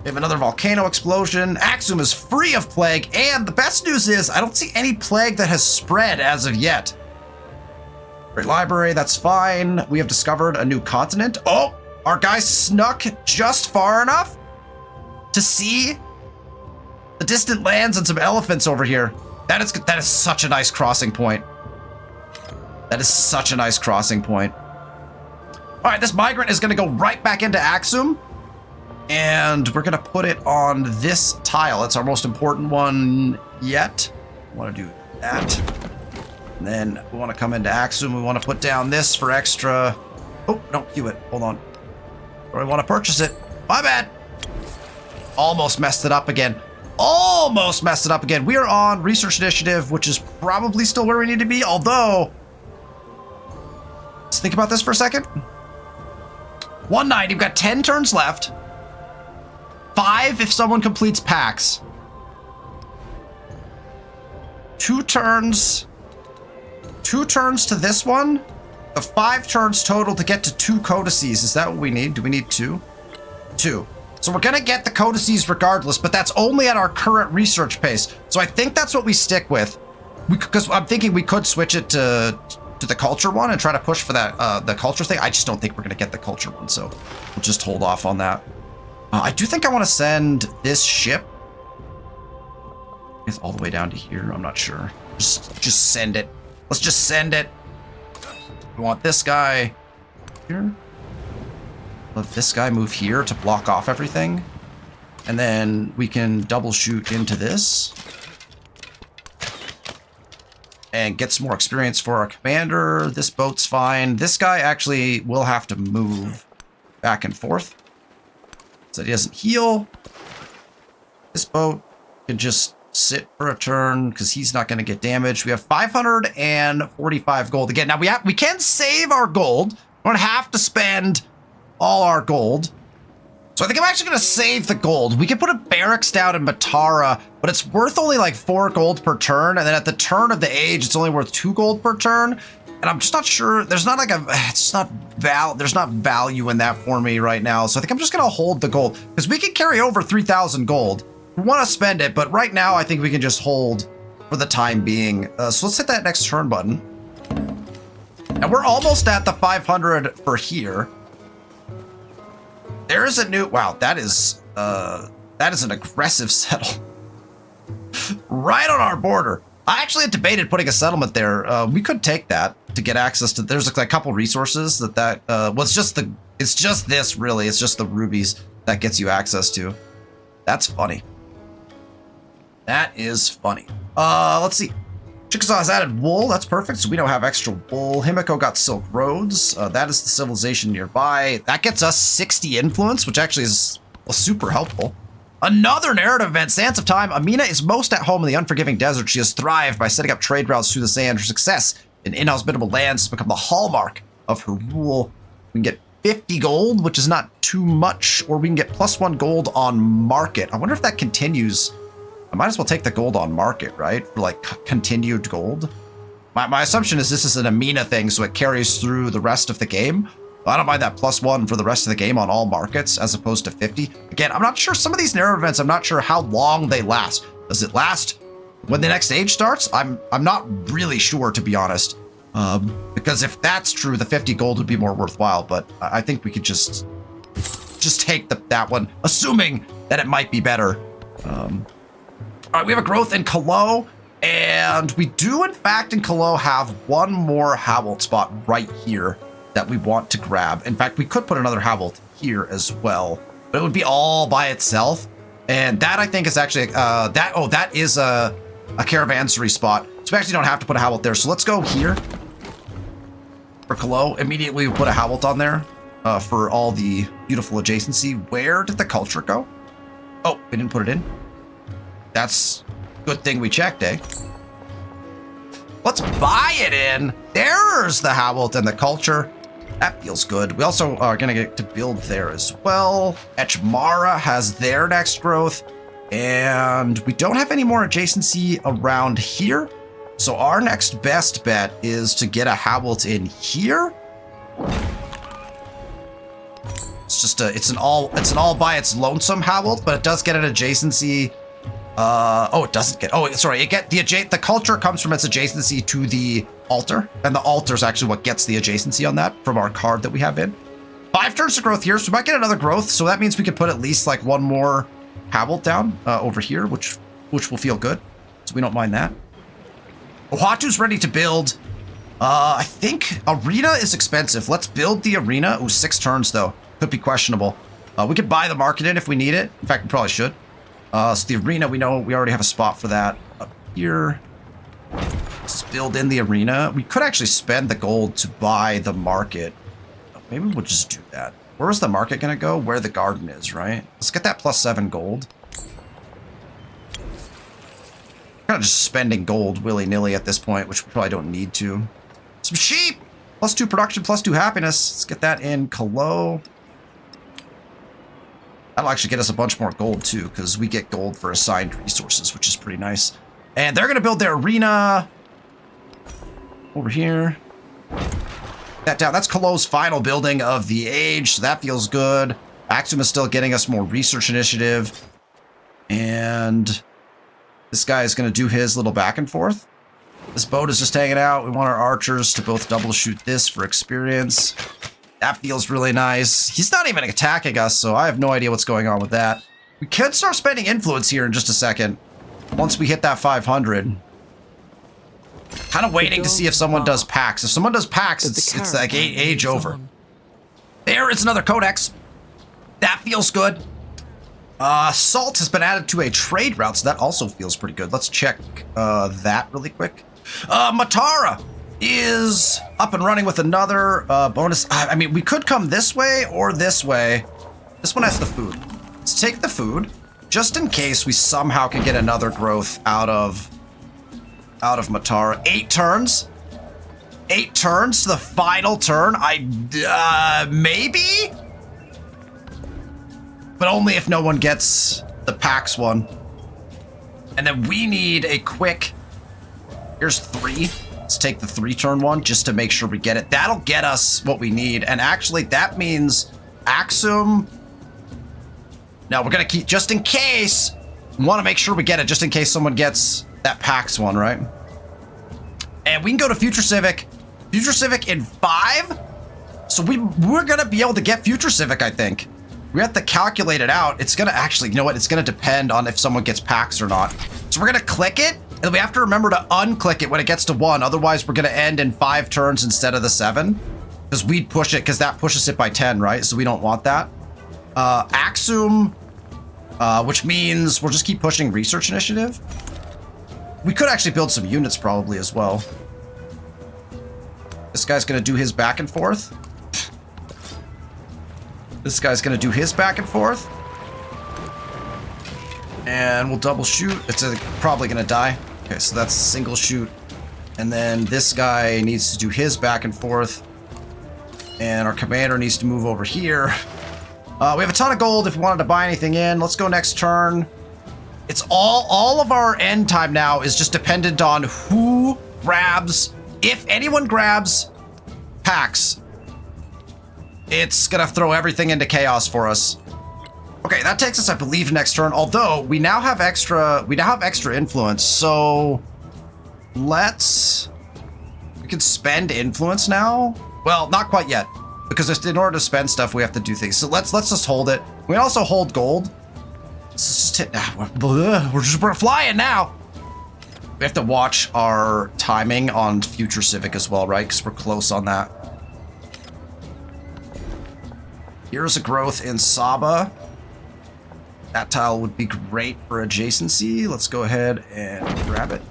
We have another volcano explosion. Axum is free of plague, and the best news is I don't see any plague that has spread as of yet. Great library, that's fine. We have discovered a new continent. Oh, our guy snuck just far enough to see the distant lands and some elephants over here. That is such a nice crossing point. That is such a nice crossing point. All right, this migrant is going to go right back into Axum. And we're going to put it on this tile. It's our most important one yet. I want to do that. And then we want to come into Axum. We want to put down this for extra. Oh, don't queue it. Hold on. Or I want to purchase it. My bad. Almost messed it up again. Almost messed it up again. We are on Research Initiative, which is probably still where we need to be. Although, let's think about this for a second. 190. We've got 10 turns left. 5 if someone completes packs. 2 turns. 2 turns to this one. The 5 turns total to get to 2 codices. Is that what we need? Do we need 2? 2. So we're gonna get the codices regardless, but that's only at our current research pace. So I think that's what we stick with. Because I'm thinking we could switch it to the culture one and try to push for that the culture thing. I just don't think we're gonna get the culture one, so we'll just hold off on that. I do think I want to send this ship. It's all the way down to here. I'm not sure. Just send it. Let's just send it. We want this guy here. Let this guy move here to block off everything. And then we can double shoot into this. And get some more experience for our commander. This boat's fine. This guy actually will have to move back and forth so he doesn't heal. This boat can just sit for a turn because he's not going to get damaged. We have 545 gold. Again, now we can save our gold. We don't have to spend all our gold. So I think I'm actually going to save the gold. We can put a barracks down in Matara, but it's worth only like 4 gold per turn. And then at the turn of the age, it's only worth 2 gold per turn. And I'm just not sure. There's not like there's not value in that for me right now. So I think I'm just going to hold the gold because we can carry over 3,000 gold. We want to spend it, but right now I think we can just hold for the time being. So let's hit that next turn button. And we're almost at the 500 for here. There is a new, wow, that is an aggressive settle. Right on our border. I actually had debated putting a settlement there. We could take that to get access to, there's a couple resources it's just this really. It's just the rubies that gets you access to. That's funny. That is funny. Let's see. Chickasaw has added wool. That's perfect. So we don't have extra wool. Himiko got silk roads. That is the civilization nearby. That gets us 60 influence, which actually is super helpful. Another narrative event. Sands of Time. Amina is most at home in the unforgiving desert. She has thrived by setting up trade routes through the sand. Her success in inhospitable lands has become the hallmark of her rule. We can get 50 gold, which is not too much, or we can get +1 gold on market. I wonder if that continues. I might as well take the gold on market, right? For like continued gold. My assumption is this is an Amina thing, so it carries through the rest of the game. I don't mind that +1 for the rest of the game on all markets as opposed to 50. Again, I'm not sure. Some of these narrative events, I'm not sure how long they last. Does it last when the next age starts? I'm not really sure, to be honest. Because if that's true, the 50 gold would be more worthwhile. But I think we could just take that one, assuming that it might be better. All right, we have a growth in Kalo, and we do, in fact, in Kalo have one more Havolt spot right here that we want to grab. In fact, we could put another Havolt here as well, but it would be all by itself. And that, I think, is actually, that is a caravansary spot. So we actually don't have to put a Havolt there. So let's go here for Kalo. Immediately we put a Havolt on there for all the beautiful adjacency. Where did the culture go? Oh, we didn't put it in. That's a good thing we checked, eh? Let's buy it in. There's the Havolt and the culture. That feels good. We also are going to get to build there as well. Etchmara has their next growth. And we don't have any more adjacency around here. So our next best bet is to get a Havolt in here. It's just it's an all by its lonesome Havolt, but it does get an adjacency. It doesn't get, the culture comes from its adjacency to the altar, and the altar is actually what gets the adjacency on that from our card that we have in. 5 turns to growth here, so we might get another growth, so that means we could put at least like one more Havolt down over here, which will feel good, so we don't mind that. Ohatu's ready to build. I think arena is expensive. Let's build the arena. Ooh, 6 turns though, could be questionable. We could buy the market in if we need it. In fact, we probably should. So the arena, we know we already have a spot for that up here. Let's build in the arena. We could actually spend the gold to buy the market. Maybe we'll just do that. Where is the market going to go? Where the garden is, right? Let's get that +7 gold. Kind of just spending gold willy-nilly at this point, which we probably don't need to. Some sheep! +2 production, +2 happiness. Let's get that in Kalo. That'll actually get us a bunch more gold too, because we get gold for assigned resources, which is pretty nice. And they're going to build their arena over here. That down. That's Kalo's final building of the age, so that feels good. Axum is still getting us more research initiative. And this guy is going to do his little back and forth. This boat is just hanging out. We want our archers to both double shoot this for experience. That feels really nice. He's not even attacking us, so I have no idea what's going on with that. We could start spending influence here in just a second. Once we hit that 500. Kind of waiting to see if someone does packs. If someone does packs, it's like age over. There is another codex. That feels good. Salt has been added to a trade route, so that also feels pretty good. Let's check that really quick. Matara is up and running with another bonus. I mean, we could come this way or this way. This one has the food. Let's take the food, just in case we somehow can get another growth out of Matara. 8 turns. 8 turns to the final turn. Maybe? But only if no one gets the PAX one. And then we need a quick... Here's 3. Let's take the 3-turn one just to make sure we get it. That'll get us what we need. And actually, that means Axum... No, we're going to keep... Just in case... We want to make sure we get it just in case someone gets that PAX one, right? And we can go to Future Civic. Future Civic in 5? So we're going to be able to get Future Civic, I think. We have to calculate it out. It's going to actually, you know what? It's going to depend on if someone gets packs or not. So we're going to click it, and we have to remember to unclick it when it gets to 1. Otherwise, we're going to end in 5 turns instead of the 7. Because we'd push it, because that pushes it by 10, right? So we don't want that. Axum, which means we'll just keep pushing Research Initiative. We could actually build some units probably as well. This guy's going to do his back and forth. This guy's going to do his back and forth. And we'll double shoot. It's probably going to die. Okay, so that's a single shoot. And then this guy needs to do his back and forth. And our commander needs to move over here. We have a ton of gold if we wanted to buy anything in. Let's go next turn. It's all of our end time now is just dependent on who grabs. If anyone grabs packs, it's gonna throw everything into chaos for us. Okay, that takes us, I believe, next turn. Although we now have extra influence, so we can spend influence now. Well, not quite yet, because in order to spend stuff, we have to do things. So let's just hold it. We can also hold gold. We're flying now. We have to watch our timing on Future Civic as well, right? Because we're close on that. Here's a growth in Saba. That tile would be great for adjacency. Let's go ahead and grab it.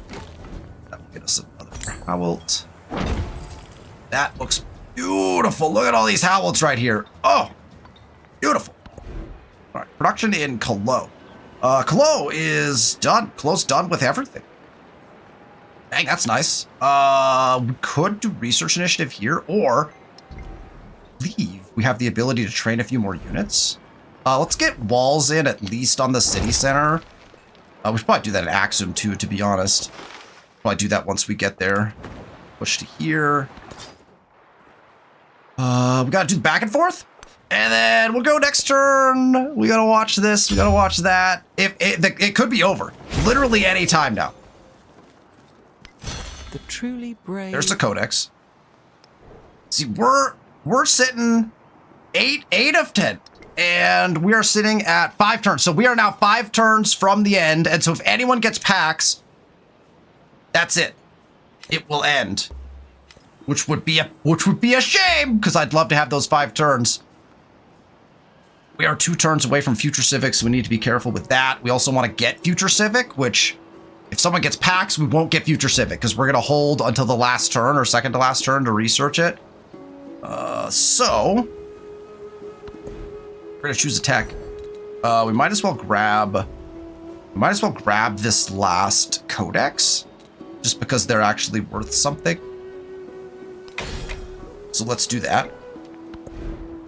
That will get us another Howelt. That looks beautiful. Look at all these Howelts right here. Oh, beautiful. All right, production in Calo. Calo is done. Calo's done with everything. Dang, that's nice. We could do Research Initiative here, or leave. We have the ability to train a few more units. Let's get walls in at least on the city center. We should probably do that in Axum too, to be honest. Probably do that once we get there. Push to here. We gotta do back and forth. And then we'll go next turn. We gotta watch this. We gotta watch that. It could be over. Literally any time now. The truly brave. There's the codex. See, we're sitting 8 of 10. And we are sitting at 5 turns. So we are now 5 turns from the end. And so if anyone gets packs, that's it. It will end. Which would be a shame, because I'd love to have those 5 turns. We are 2 turns away from Future Civic, so we need to be careful with that. We also want to get Future Civic, which if someone gets packs, we won't get Future Civic, because we're going to hold until the last turn or second to last turn to research it. So we're going to choose attack. We might as well grab this last codex, just because they're actually worth something. So let's do that.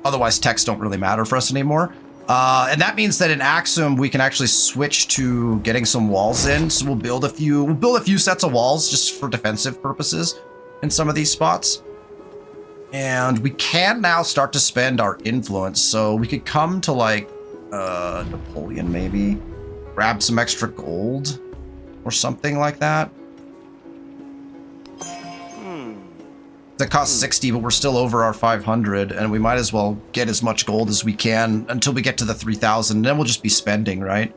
Otherwise, texts don't really matter for us anymore. And that means that in Axum, we can actually switch to getting some walls in. So we'll build a few sets of walls just for defensive purposes in some of these spots. And we can now start to spend our influence. So we could come to like Napoleon maybe, grab some extra gold or something like that. That costs 60, but we're still over our 500, and we might as well get as much gold as we can until we get to the 3,000, and then we'll just be spending, right?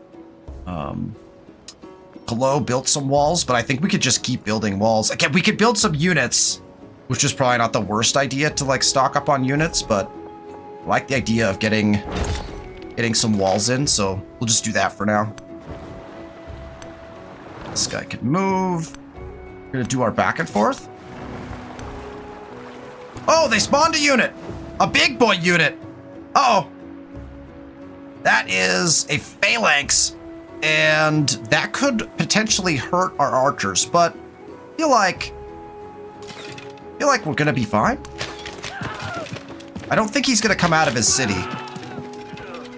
Hello built some walls, but I think we could just keep building walls. Again, we could build some units, which is probably not the worst idea to like stock up on units, but I like the idea of getting some walls in, so we'll just do that for now. This guy can move. We're gonna do our back and forth. Oh, they spawned a unit! A big boy unit! Uh-oh. That is a phalanx, and that could potentially hurt our archers, but I feel like we're gonna be fine. I don't think he's gonna come out of his city.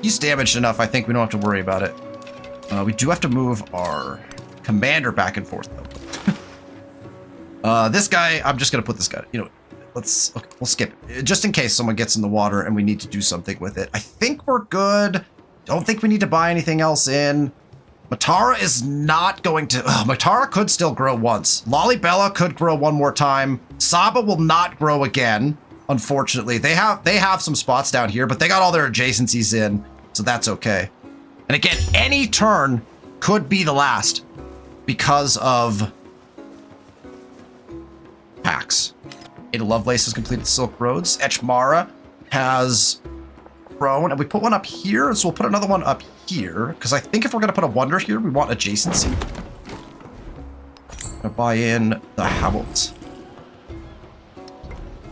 He's damaged enough, I think we don't have to worry about it. We do have to move our commander back and forth, though. This guy, I'm just gonna put this guy, you know, okay, we'll skip it. Just in case someone gets in the water and we need to do something with it. I think we're good. Don't think we need to buy anything else in. Matara is not going to... Matara could still grow once. Lollibella could grow one more time. Saba will not grow again, unfortunately. They have some spots down here, but they got all their adjacencies in, so that's okay. And again, any turn could be the last because of packs. Ada Lovelace has completed Silk Roads. Etchmara has grown, and we put one up here, so we'll put another one up here, because I think if we're going to put a wonder here, we want adjacency. I'm going to buy in the Howells.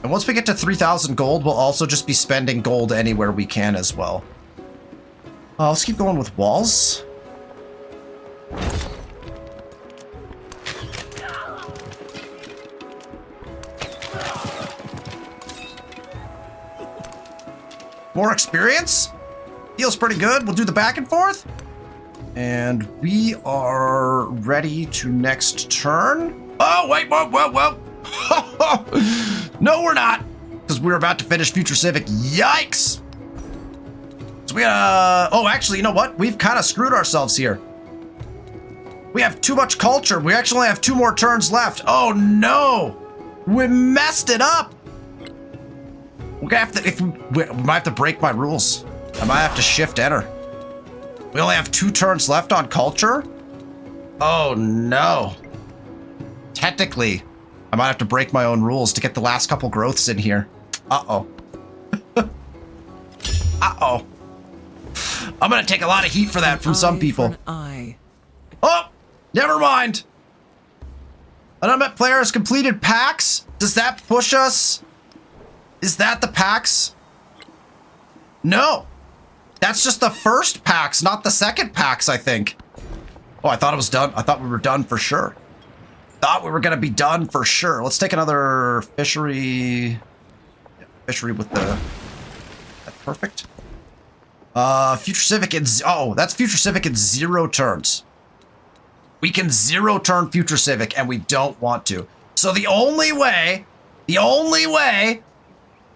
And once we get to 3,000 gold, we'll also just be spending gold anywhere we can as well. Let's keep going with walls. More experience? Feels pretty good. We'll do the back and forth. And we are ready to next turn. Oh, wait, whoa. No, we're not. Because we're about to finish Future Civic. Yikes. So we oh, actually, you know what? We've kind of screwed ourselves here. We have too much culture. We actually only have 2 more turns left. Oh, no. We messed it up. We're gonna have to, we might have to break my rules. I might have to shift enter. We only have 2 turns left on culture? Oh no. Technically, I might have to break my own rules to get the last couple growths in here. Uh-oh. Uh-oh. I'm gonna take a lot of heat for that from some people. Oh, never mind. An unmet player has completed packs? Does that push us? Is that the packs? No. That's just the first packs, not the second packs, I think. Oh, I thought it was done. I thought we were done for sure. Thought we were going to be done for sure. Let's take another fishery. Yeah, fishery with the... That's perfect. Future Civic in... Oh, that's Future Civic in 0 turns. We can 0 turn Future Civic, and we don't want to. So the only way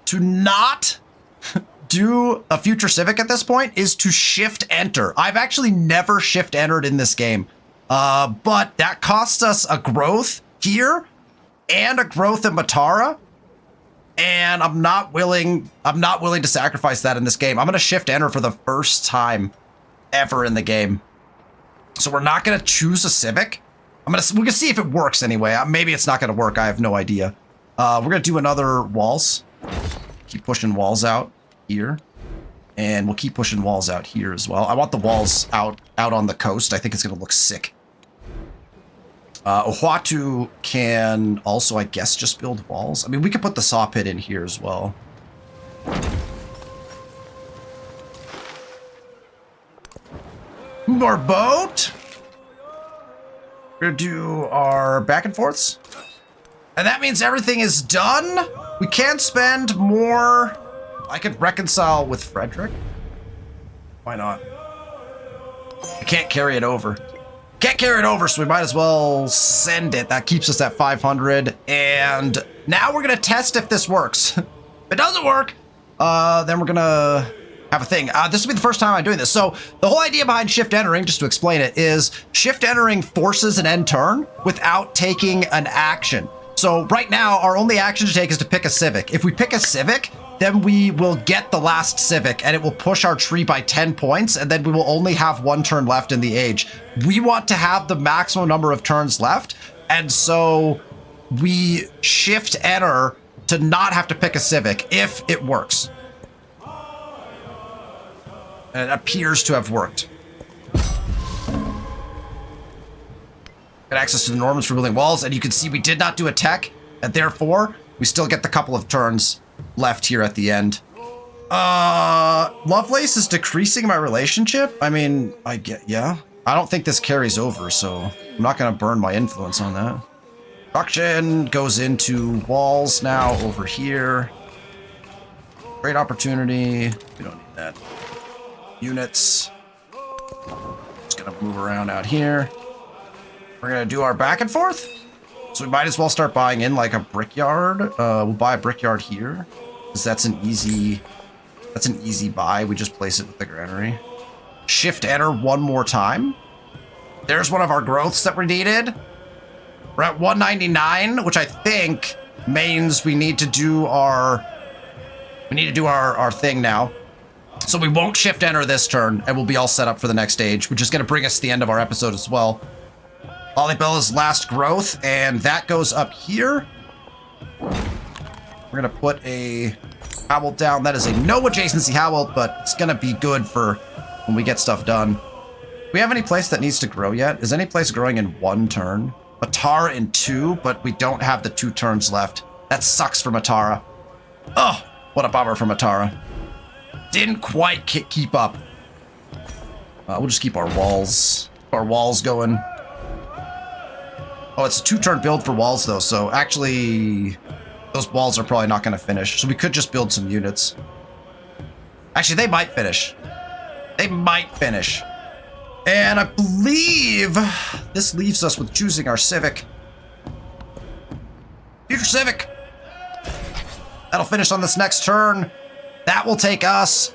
to not do a Future Civic at this point is to shift enter. I've actually never shift entered in this game, but that costs us a growth here and a growth in Matara, and I'm not willing to sacrifice that in this game. I'm gonna shift enter for the first time ever in the game. So we're not gonna choose a Civic. We're gonna see if it works anyway. Maybe it's not gonna work. I have no idea. We're gonna do another walls. Keep pushing walls out here, and we'll keep pushing walls out here as well. I want the walls out on the coast. I think it's gonna look sick. Ohuatu can also, I guess, just build walls. I mean, we could put the saw pit in here as well. More boat. We're gonna do our back and forths. And that means everything is done. We can spend more. I could reconcile with Frederick. Why not? I can't carry it over. Can't carry it over, so we might as well send it. That keeps us at 500. And now we're going to test if this works. If it doesn't work, then we're going to have a thing. This will be the first time I'm doing this. So the whole idea behind shift entering, just to explain it, is shift entering forces an end turn without taking an action. So right now, our only action to take is to pick a Civic. If we pick a Civic, then we will get the last Civic and it will push our tree by 10 points. And then we will only have 1 turn left in the age. We want to have the maximum number of turns left. And so we shift enter to not have to pick a Civic if it works. And it appears to have worked. Get access to the Normans for building walls, and you can see we did not do a tech, and therefore we still get the couple of turns left here at the end. Lovelace is decreasing my relationship. I mean, yeah. I don't think this carries over, so I'm not gonna burn my influence on that. Production goes into walls now over here. Great opportunity. We don't need that. Units. Just gonna move around out here. We're gonna do our back and forth. So we might as well start buying in like a brickyard. We'll buy a brickyard here, because that's an easy buy. We just place it with the granary. Shift enter one more time. There's one of our growths that we needed. We're at 199, which I think means we need to do our thing now. So we won't shift enter this turn, and we'll be all set up for the next stage, which is going to bring us to the end of our episode as well. Lollibella's last growth, and that goes up here. We're going to put a Howelt down. That is a no adjacency Howelt, but it's going to be good for when we get stuff done. Do we have any place that needs to grow yet? Is any place growing in 1 turn? Matara in 2, but we don't have the 2 turns left. That sucks for Matara. Oh, what a bummer for Matara. Didn't quite keep up. We'll just keep our walls going. Oh, it's a 2-turn build for walls though, so actually those walls are probably not going to finish. So we could just build some units. Actually, they might finish. They might finish. And I believe this leaves us with choosing our Civic. Future Civic. That'll finish on this next turn. That will take us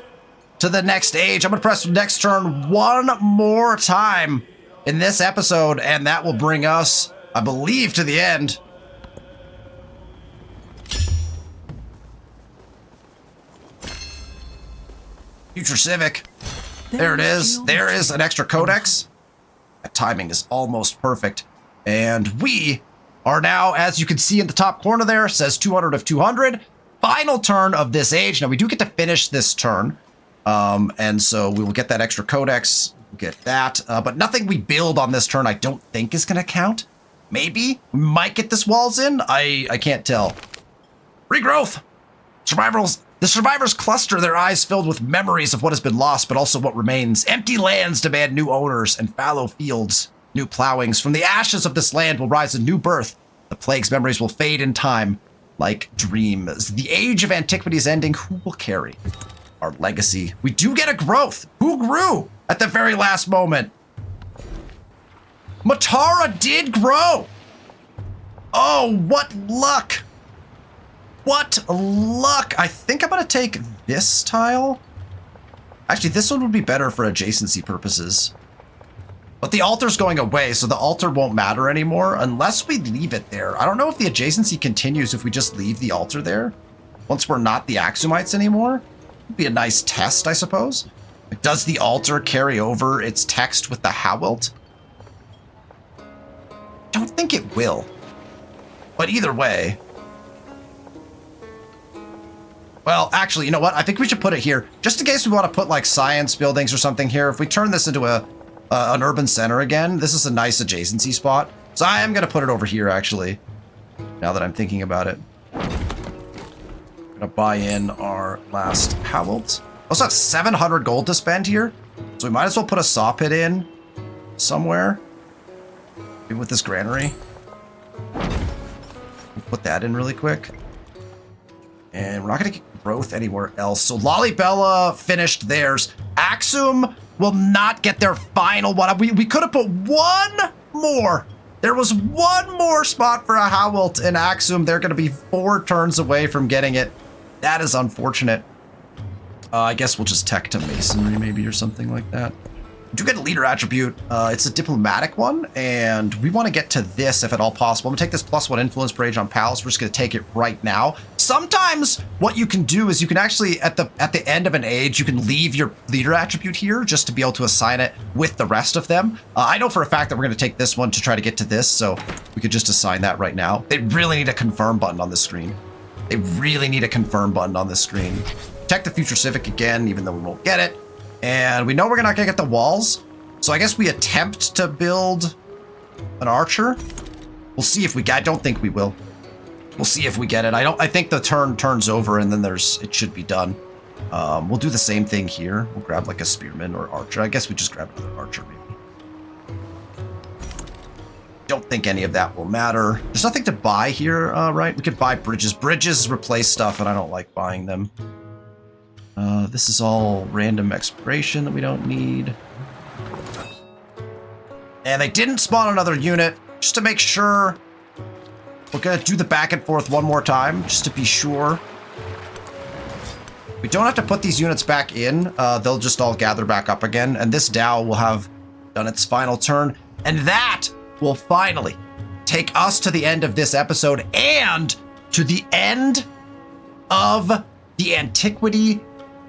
to the next age. I'm going to press next turn one more time in this episode, and that will bring us, I believe, to the end. Future Civic. There it is. There is an extra codex. That timing is almost perfect. And we are now, as you can see in the top corner there, says 200 of 200. Final turn of this age. Now, we do get to finish this turn. And so we will get that extra codex. We'll get that. But nothing we build on this turn I don't think is going to count. Maybe. We might get this walls in. I can't tell. Regrowth. The survivors cluster their eyes filled with memories of what has been lost, but also what remains. Empty lands demand new owners, and fallow fields, new plowings. From the ashes of this land will rise a new birth. The plague's memories will fade in time, like dreams. The age of antiquity is ending. Who will carry our legacy? We do get a growth. Who grew at the very last moment? Matara did grow. Oh, what luck. What luck! I think I'm gonna take this tile. Actually, this one would be better for adjacency purposes. But the altar's going away, so the altar won't matter anymore unless we leave it there. I don't know if the adjacency continues if we just leave the altar there. Once we're not the Axumites anymore. It'd be a nice test, I suppose. Like, does the altar carry over its text with the Howelt? Don't think it will. But either way. Well, actually, you know what? I think we should put it here. Just in case we want to put, like, science buildings or something here. If we turn this into an urban center again, this is a nice adjacency spot. So I am going to put it over here, actually, now that I'm thinking about it. I'm going to buy in our last Howelt. Also have 700 gold to spend here. So we might as well put a saw pit in somewhere. Maybe with this granary. We'll put that in really quick. And we're not going to get growth anywhere else. So Lollibella finished theirs. Axum will not get their final one. We could have put one more. There was one more spot for a Howelt in Axum. They're going to be 4 turns away from getting it. That is unfortunate. I guess we'll just tech to masonry maybe or something like that. We do get a leader attribute. It's a diplomatic one, and we want to get to this if at all possible. I'm gonna take this +1 influence per age on pals. We're just gonna take it right now. Sometimes what you can do is you can actually, at the end of an age, you can leave your leader attribute here just to be able to assign it with the rest of them. I know for a fact that we're gonna take this one to try to get to this, so we could just assign that right now. They really need a confirm button on the screen. They really need a confirm button on the screen. Protect the future Civic again, even though we won't get it. And we know we're not gonna get the walls. So I guess we attempt to build an archer. We'll see if we get, I don't think we will. We'll see if we get it. I think the turn turns over and then it should be done. We'll do the same thing here. We'll grab like a spearman or archer. I guess we just grab another archer maybe. Don't think any of that will matter. There's nothing to buy here, right? We could buy bridges. Bridges replace stuff and I don't like buying them. This is all random exploration that we don't need. And they didn't spawn another unit. Just to make sure, we're gonna do the back and forth one more time, just to be sure. We don't have to put these units back in. They'll just all gather back up again. And this Dow will have done its final turn. And that will finally take us to the end of this episode and to the end of the Antiquity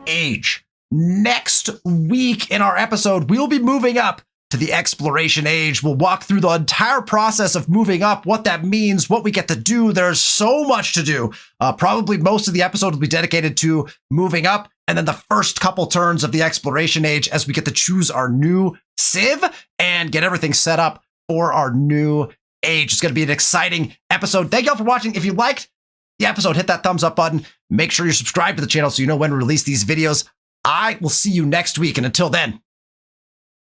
Age. Next week in our episode, we'll be moving up to the Exploration Age. We'll walk through the entire process of moving up, what that means, what we get to do. There's so much to do. Probably most of the episode will be dedicated to moving up, and then the first couple turns of the Exploration Age as we get to choose our new Civ and get everything set up for our new age. It's going to be an exciting episode. Thank you all for watching. If you liked the episode, hit that thumbs up button. Make sure you're subscribed to the channel so you know when we release these videos. I will see you next week. And until then,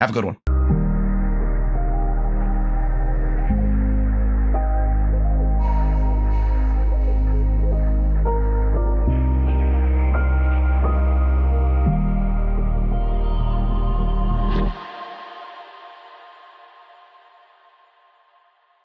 have a good one.